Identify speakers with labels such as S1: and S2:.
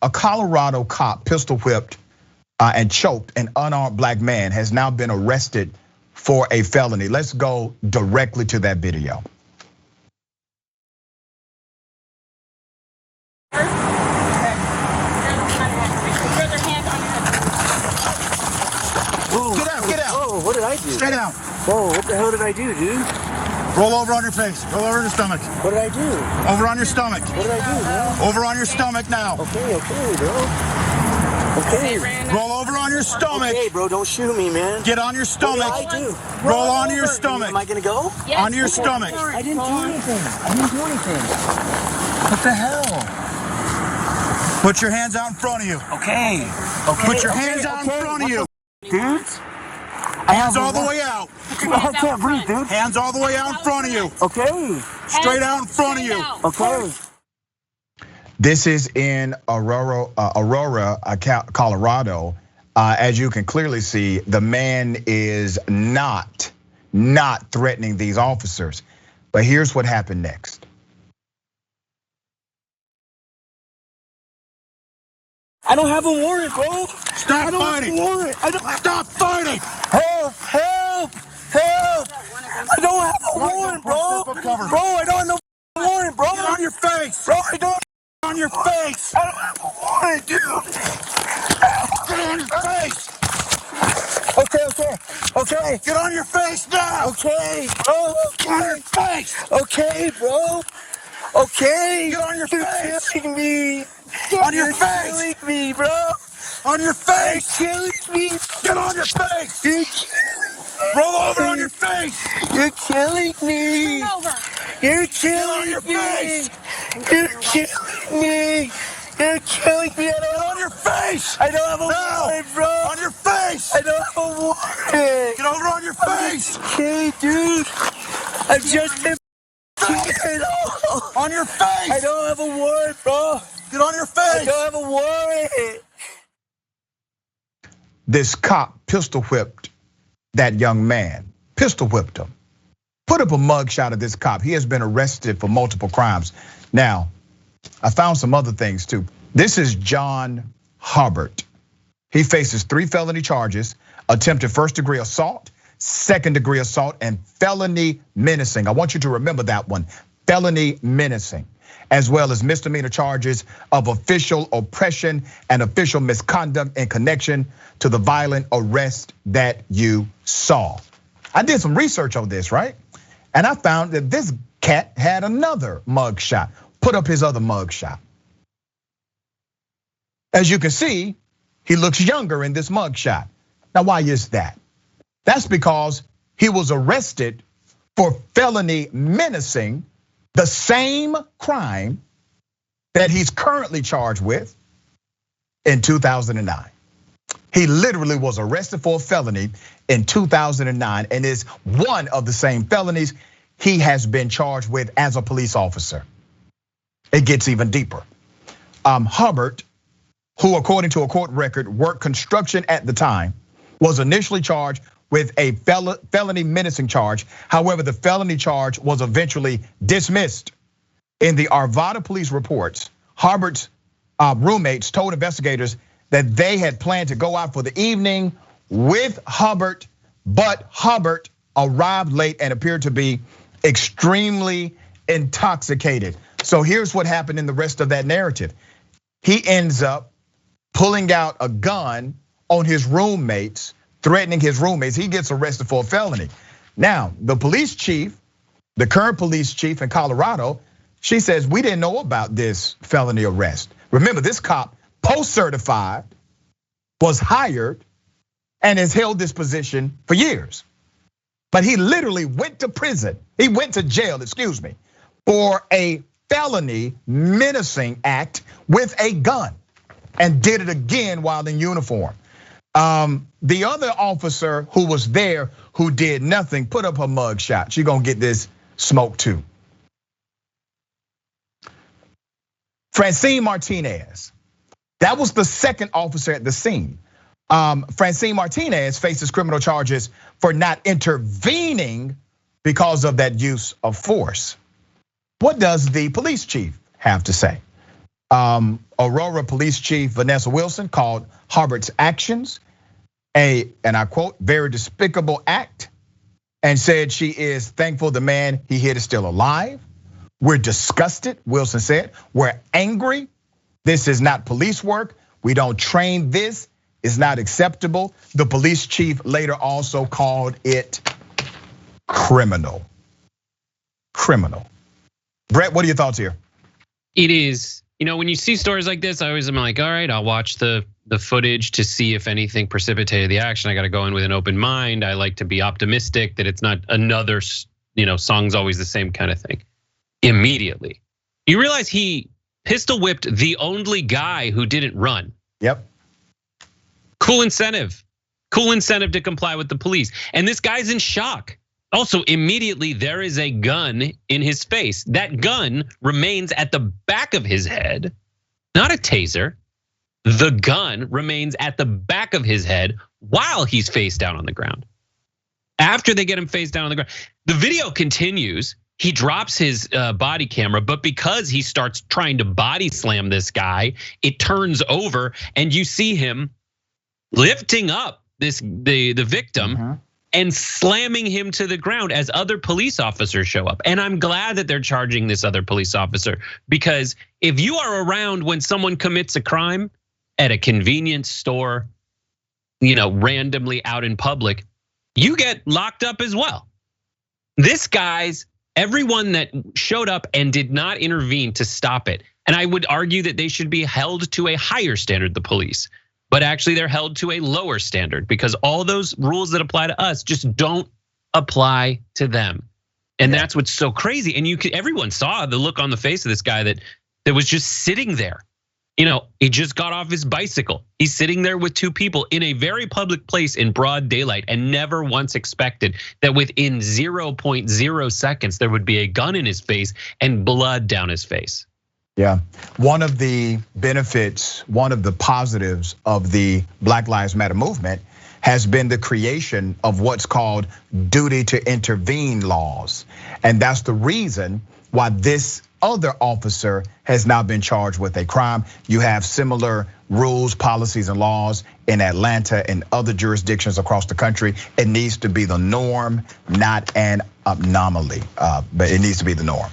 S1: a Colorado cop pistol whipped and choked an unarmed black man has now been arrested for a felony. Let's go directly to that video.
S2: Get out. Whoa, what did I do?
S1: Stay down.
S2: Whoa, what the hell did I do, dude?
S1: Roll over on your face. Roll over on your stomach.
S2: What did I do?
S1: Over on your stomach.
S2: What did I do, man?
S1: Over on your stomach now.
S2: Okay, bro. Okay.
S1: Roll over on your stomach.
S2: Okay, bro, don't shoot me, man.
S1: Get on your stomach.
S2: What did I do?
S1: Roll onto your stomach.
S2: Am I gonna go?
S3: Yes.
S1: On your stomach.
S2: I didn't do anything. What the hell?
S1: Put your hands out in front of you.
S2: Okay.
S1: Put your hands out in front of you.
S2: Dude?
S1: Hands all the way out.
S2: I can't breathe, dude.
S1: Hands all the way out in front of you.
S2: Okay.
S1: Straight out in front of you.
S2: Okay.
S1: This is in Aurora, Colorado. As you can clearly see, the man is not threatening these officers. But here's what happened next.
S2: I don't have a warrant, bro.
S1: Stop fighting. Stop fighting.
S2: Help! I don't have a warrant, bro. Bro, I don't have no warrant, bro.
S1: Get on your face.
S2: Bro, I don't.
S1: On your face.
S2: I don't have a warrant, dude.
S1: Get on your face.
S2: Okay.
S1: Get on your face now.
S2: Okay, bro.
S1: Get on your face.
S2: Okay, bro. Okay.
S1: Get on your face.
S2: You're killing me.
S1: On your
S2: You're
S1: face.
S2: killing me, bro.
S1: On your face.
S2: You're killing me.
S1: Get on your face.
S2: You're killing
S1: Roll over on your face.
S2: me. You're killing me.
S3: Turn over.
S2: You're
S1: Get on
S2: killing
S1: your
S2: me.
S1: face.
S2: You're killing me. You're killing me.
S1: Get on your face.
S2: I don't have a
S1: No.
S2: warrant, bro.
S1: On your face.
S2: I don't have a warrant.
S1: Get over on your face.
S2: Okay, dude. I just been
S1: On your face.
S2: I don't have a warrant, bro.
S1: Get on your
S2: I
S1: face.
S2: don't have a warrant.
S1: This cop pistol whipped that young man. Pistol whipped him. Put up a mugshot of this cop. He has been arrested for multiple crimes. Now, I found some other things too. This is John Hubbard. He faces 3 felony charges: attempted first-degree assault, second-degree assault, and felony menacing. I want you to remember that one, felony menacing, as well as misdemeanor charges of official oppression and official misconduct in connection to the violent arrest that you saw. I did some research on this, right? And I found that this cat had another mugshot. Put up his other mugshot. As you can see, he looks younger in this mugshot. Now, why is that? That's because he was arrested for felony menacing, the same crime that he's currently charged with in 2009. He literally was arrested for a felony in 2009 and is one of the same felonies he has been charged with as a police officer. It gets even deeper. Hubbard, who according to a court record worked construction at the time, was initially charged with a felony menacing charge. However, the felony charge was eventually dismissed. In the Arvada police reports, Hubbard's roommates told investigators that they had planned to go out for the evening with Hubbard, but Hubbard arrived late and appeared to be extremely intoxicated. So here's what happened in the rest of that narrative. He ends up pulling out a gun on his roommates, threatening his roommates. He gets arrested for a felony. Now, the police chief, the current police chief in Colorado, she says, we didn't know about this felony arrest. Remember, this cop, post-certified, was hired and has held this position for years. But he literally went to prison, he went to jail, excuse me, for a felony menacing act with a gun, and did it again while in uniform. The other officer who was there who did nothing, put up her mugshot. She gonna get this smoke too. Francine Martinez, that was the second officer at the scene. Francine Martinez faces criminal charges for not intervening because of that use of force. What does the police chief have to say? Aurora Police Chief Vanessa Wilson called Hubbard's actions and I quote, very despicable act, and said she is thankful the man he hit is still alive. We're disgusted, Wilson said. We're angry. This is not police work. We don't train this. It's not acceptable. The police chief later also called it criminal. Criminal. Brett, what are your thoughts here?
S3: It is, when you see stories like this, I always am like, all right, I'll watch the footage to see if anything precipitated the action. I got to go in with an open mind. I like to be optimistic that it's not another, song's always the same kind of thing. Immediately, you realize he pistol whipped the only guy who didn't run.
S1: Yep.
S3: Cool incentive to comply with the police. And this guy's in shock. Also, immediately there is a gun in his face. That gun remains at the back of his head, not a taser. The gun remains at the back of his head while he's face down on the ground. After they get him face down on the ground, the video continues. He drops his body camera, but because he starts trying to body slam this guy, it turns over and you see him lifting up the victim and slamming him to the ground as other police officers show up. And I'm glad that they're charging this other police officer, because if you are around when someone commits a crime at a convenience store, randomly out in public, you get locked up as well. This guy's everyone that showed up and did not intervene to stop it. And I would argue that they should be held to a higher standard, the police. But actually they're held to a lower standard because all those rules that apply to us just don't apply to them. And that's what's so crazy. And everyone saw the look on the face of this guy that was just sitting there. He just got off his bicycle. He's sitting there with two people in a very public place in broad daylight and never once expected that within 0.0 seconds there would be a gun in his face and blood down his face.
S1: Yeah, one of the benefits, one of the positives of the Black Lives Matter movement has been the creation of what's called duty to intervene laws. And that's the reason why this other officer has now been charged with a crime. You have similar rules, policies, and laws in Atlanta and other jurisdictions across the country. It needs to be the norm, not an anomaly, but it needs to be the norm.